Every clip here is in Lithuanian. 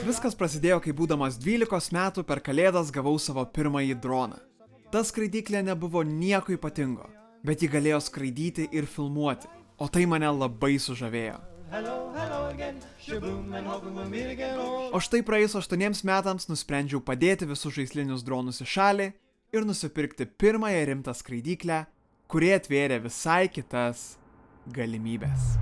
Viskas prasidėjo, kai būdamas 12 metų per Kalėdas gavau savo pirmąjį droną. Ta skraidyklė nebuvo nieko ypatingo, bet ji galėjo skraidyti ir filmuoti, o tai mane labai sužavėjo. O štai praėjus 8 metams nusprendžiau padėti visus žaislinius dronus į šalį ir nusipirkti pirmąją rimtą skraidyklę, kuri atvėrė visai kitas galimybės.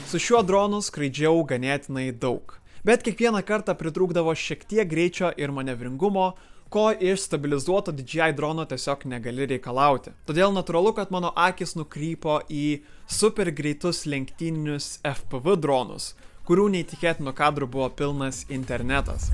Su šiuo dronu skraidžiau ganėtinai daug, bet kiekvieną kartą pritrūkdavo šiek tiek greičio ir manevringumo, ko iš stabilizuoto DJI drono tiesiog negali reikalauti. Todėl natūralu, kad mano akis nukrypo į super greitus lenktyninius FPV dronus, kurių neįtikėtinų kadrų buvo pilnas internetas.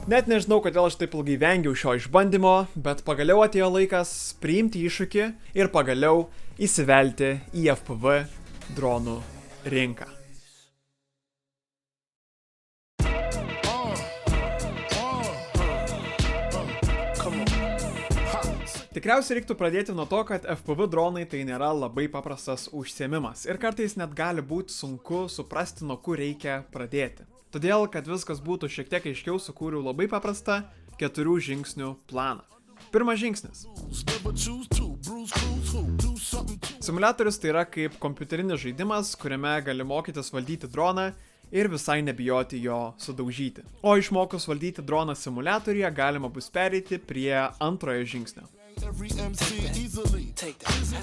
Net nežinau, kodėl aš taip ilgai vengiau šio išbandymo, bet pagaliau atėjo laikas priimti iššūkį ir pagaliau įsivelti į FPV dronų rinką. Tikriausiai reiktų pradėti nuo to, kad FPV dronai tai nėra labai paprastas užsiėmimas ir kartais net gali būti sunku suprasti, nuo kur reikia pradėti. Todėl, kad viskas būtų šiek tiek aiškiau, sukūriau labai paprastą 4 žingsnių planą. Pirmas žingsnis. Simuliatorius tai yra kaip kompiuterinis žaidimas, kuriame gali mokytis valdyti droną ir visai nebijoti jo sudaužyti. O išmokus valdyti droną simuliatoriuje galima bus pereiti prie antrojo žingsnio.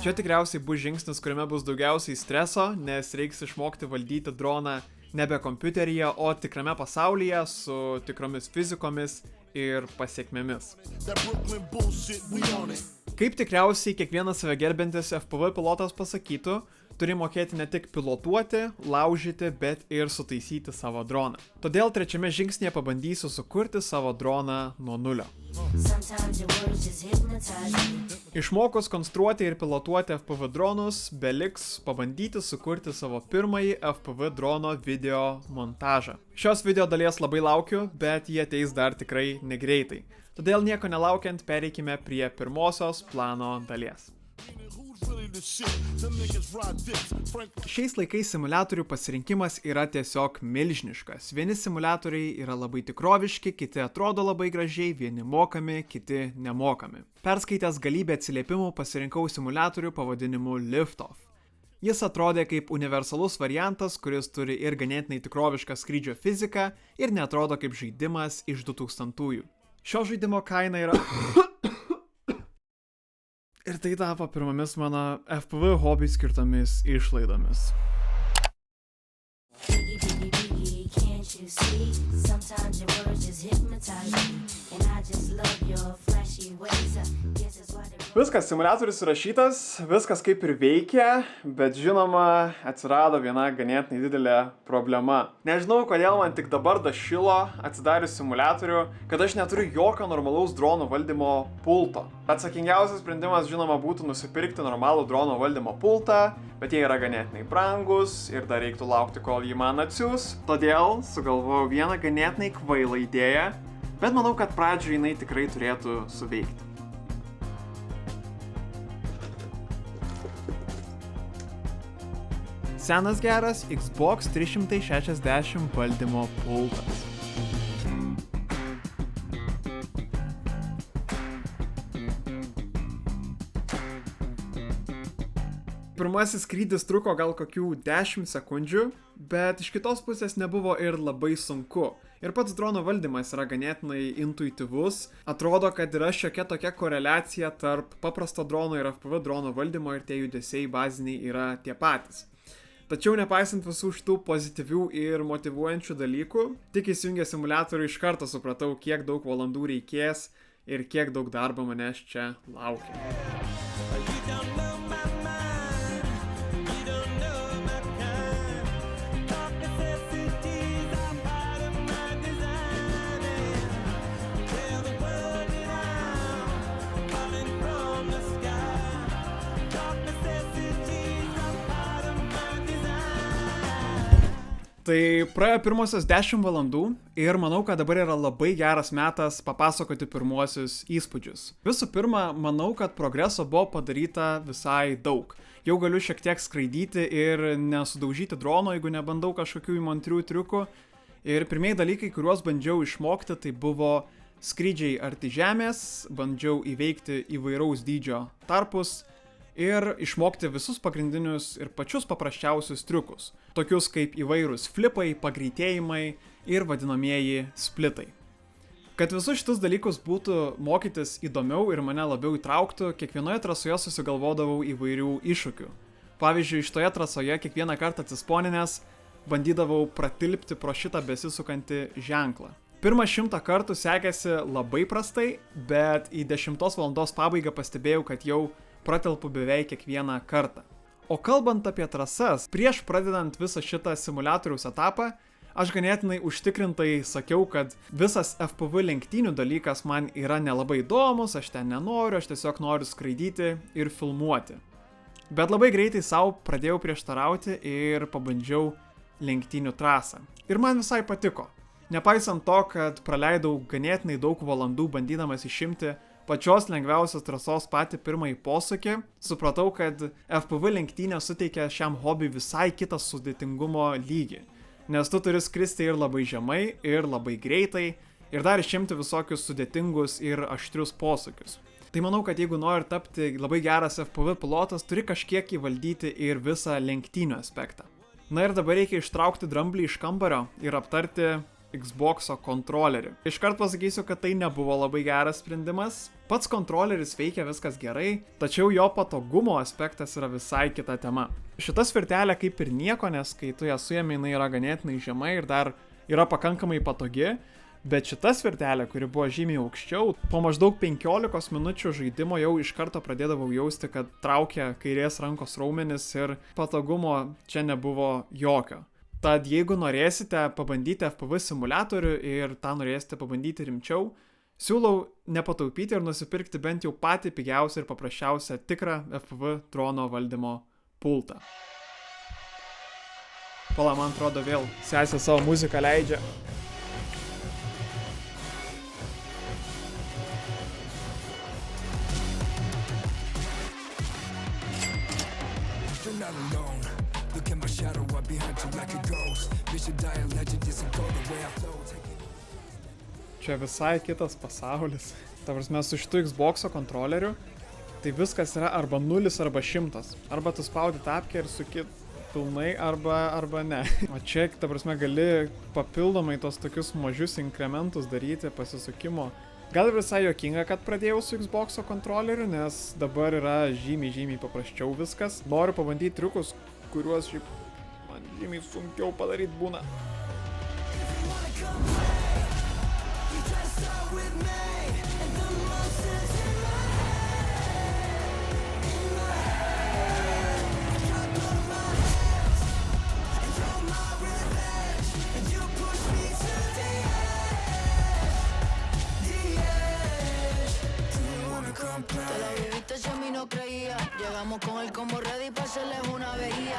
Čia tikriausiai bus žingsnis, kuriame bus daugiausiai streso, nes reiks išmokti valdyti droną nebe kompiuteryje, o tikrame pasaulyje su tikromis fizikomis ir pasiekmėmis. Kaip tikriausiai kiekvienas save gerbiantis FPV pilotas pasakytų, turi mokėti ne tik pilotuoti, laužyti, bet ir sutaisyti savo droną. Todėl trečiame žingsnėje pabandysiu sukurti savo droną nuo nulio. Išmokus konstruoti ir pilotuoti FPV dronus, beliks pabandyti sukurti savo pirmąjį FPV drono video montažą. Šios video dalies labai laukiu, bet jie ateis dar tikrai negreitai. Todėl nieko nelaukiant pereikime prie pirmosios plano dalies. Šiais laikais simuliatorių pasirinkimas yra tiesiog milžiniškas. Vieni simuliatoriai yra labai tikroviški, kiti atrodo labai gražiai, vieni mokami, kiti nemokami. Perskaitęs galybę atsiliepimų pasirinkau simuliatorių pavadinimu Liftoff. Jis atrodė kaip universalus variantas, kuris turi ir ganėtinai tikrovišką skrydžio fiziką ir neatrodo kaip žaidimas iš 2000-ųjų. Šio žaidimo kaina yra... Ir tai tapo pirmomis mano FPV hobiui skirtomis išlaidomis. Viskas, simuliatorius įrašytas, viskas kaip ir veikia, bet žinoma, atsirado viena ganėtinai didelė problema. Nežinau, kodėl man tik dabar dašilo atsidarius simuliatorių, kad aš neturiu jokio normalaus dronų valdymo pulto. Atsakingiausias sprendimas, žinoma, būtų nusipirkti normalų dronų valdymo pultą, bet jie yra ganėtinai brangus ir dar reiktų laukti, kol jį man atsiųs. Todėl sugalvojau vieną ganėtinai kvailą idėją, bet manau, kad pradžioje jinai tikrai turėtų suveikti. Senas geras Xbox 360 valdymo pultas. Pirmasis skrydis truko gal kokių 10 sekundžių, bet iš kitos pusės nebuvo ir labai sunku. Ir pats drono valdymas yra ganėtinai intuityvus. Atrodo, kad yra šiokia tokia koreliacija tarp paprasto drono ir FPV drono valdymo ir tie judesiai baziniai yra tie patys. Tačiau nepaisant visų šitų pozityvių ir motyvuojančių dalykų, tik įsijungę simuliatorių iš karto supratau, kiek daug valandų reikės ir kiek daug darbo manęs čia laukia. Tai praėjo pirmosios 10 valandų ir manau, kad dabar yra labai geras metas papasakoti pirmuosius įspūdžius. Visų pirma, manau, kad progreso buvo padaryta visai daug. Jau galiu šiek tiek skraidyti ir nesudaužyti drono, jeigu nebandau kažkokių įmantrių triukų. Ir pirmieji dalykai, kuriuos bandžiau išmokti, tai buvo skrydžiai arti žemės, bandžiau įveikti įvairaus dydžio tarpus ir išmokti visus pagrindinius ir pačius paprasčiausius triukus, tokius kaip įvairūs flipai, pagreitėjimai ir vadinamieji splitai. Kad visus šitus dalykus būtų mokytis įdomiau ir mane labiau įtrauktų, kiekvienoje trasoje susigalvodavau įvairių iššūkių. Pavyzdžiui, šitoje trasoje kiekvieną kartą atsisponinęs bandydavau pratilpti pro šitą besisukantį ženklą. Pirmą 100 kartų sekėsi labai prastai, bet į 10 valandos pabaigą pastebėjau, kad jau pratelpu beveik kiekvieną kartą. O kalbant apie trasas, prieš pradedant visą šitą simuliatoriaus etapą, aš ganėtinai užtikrintai sakiau, kad visas FPV lenktynių dalykas man yra nelabai įdomus, aš ten nenoriu, aš tiesiog noriu skraidyti ir filmuoti. Bet labai greitai savo pradėjau prieštarauti ir pabandžiau lenktynių trasą. Ir man visai patiko. Nepaisant to, kad praleidau ganėtinai daug valandų bandydamas išimti pačios lengviausios trasos patį pirmąjį posūkį, supratau, kad FPV lenktynė suteikia šiam hobiui visai kitą sudėtingumo lygį. Nes tu turi skristi ir labai žemai, ir labai greitai, ir dar išimti visokius sudėtingus ir aštrius posūkius. Tai manau, kad jeigu nori tapti labai geras FPV pilotas, turi kažkiek įvaldyti ir visą lenktynių aspektą. Na ir dabar reikia ištraukti dramblį iš kambario ir aptarti Xbox'o kontrolerį. Iškart pasakysiu, kad tai nebuvo labai geras sprendimas. Pats kontroleris veikia viskas gerai, tačiau jo patogumo aspektas yra visai kita tema. Šita svirtelė kaip ir nieko, nes kai tu ją suėmė, jinai yra ganėtinai žemai ir dar yra pakankamai patogi, bet šita svirtelė, kuri buvo žymiai aukščiau, po maždaug 15 minučių žaidimo jau iš karto pradėdavau jausti, kad traukia kairės rankos raumenis ir patogumo čia nebuvo jokio. Tad jeigu norėsite pabandyti FPV simuliatorių ir tą norėsite pabandyti rimčiau, siūlau nepataupyti ir nusipirkti bent jau patį pigiausią ir paprasčiausią tikrą FPV drono valdymo pultą. Pala, man atrodo vėl sesė savo muziką leidžia. Čia visai kitas pasaulis. Ta prasme, su šitu Xbox'o kontroleriu, tai viskas yra arba 0 arba 100. Arba tu spaudi tapkę ir suki pilnai, arba ne. O čia, ta prasme, gali papildomai tos tokius mažius inkrementus daryti pasisukimo. Gal ir visai juokinga, kad pradėjau su Xbox'o kontroleriu, nes dabar yra žymiai paprasčiau viskas. Noriu pabandyti triukus, kuriuos šiaip man žymiai sunkiau padaryti būna. Llegamos con el combo ready para hacerles una veía.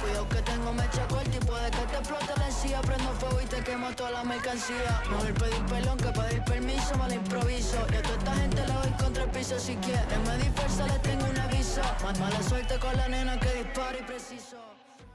Cuidado que tengo mecha corta y puede que te explote la encía. Prendo fuego y te quemo toda la mercancía. Mejor pedir pelón que pedir permiso, me lo improviso. Y a toda esta gente la doy contra el piso si quieren. Me dispersa, les tengo un aviso. Mala suerte con la nena que dispara y preciso.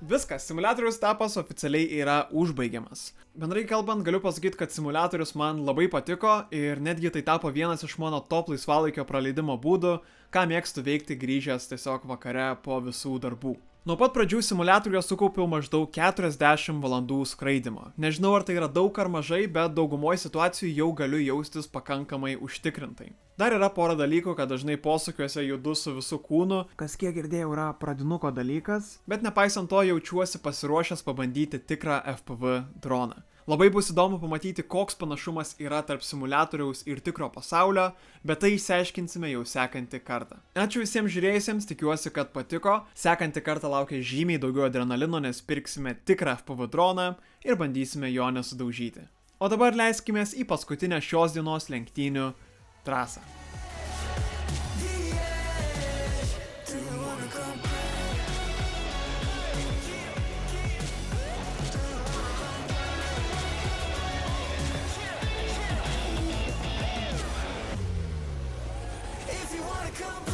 Viskas, simuliatorius etapas oficialiai yra užbaigiamas. Bendrai kalbant, galiu pasakyti, kad simuliatorius man labai patiko ir netgi tai tapo vienas iš mano top laisvalaikio praleidimo būdų, ką mėgstu veikti grįžęs tiesiog vakare po visų darbų. Nuo pat pradžių simuliatoriuje sukaupiau maždaug 40 valandų skraidimo. Nežinau, ar tai yra daug ar mažai, bet daugumoje situacijų jau galiu jaustis pakankamai užtikrintai. Dar yra pora dalykų, kad dažnai posūkiuose judu su visu kūnu, kas kiek girdėjau yra pradinuko dalykas, bet nepaisant to jaučiuosi pasiruošęs pabandyti tikrą FPV droną. Labai bus įdomu pamatyti, koks panašumas yra tarp simuliatoriaus ir tikro pasaulio, bet tai išsiaiškinsime jau sekantį kartą. Ačiū visiems žiūrėjusiems, tikiuosi, kad patiko. Sekantį kartą laukia žymiai daugiau adrenalino, nes pirksime tikrą FPV droną ir bandysime jo nesudaužyti. O dabar leiskimės į paskutinę šios dienos lenktynių trasą. wanna come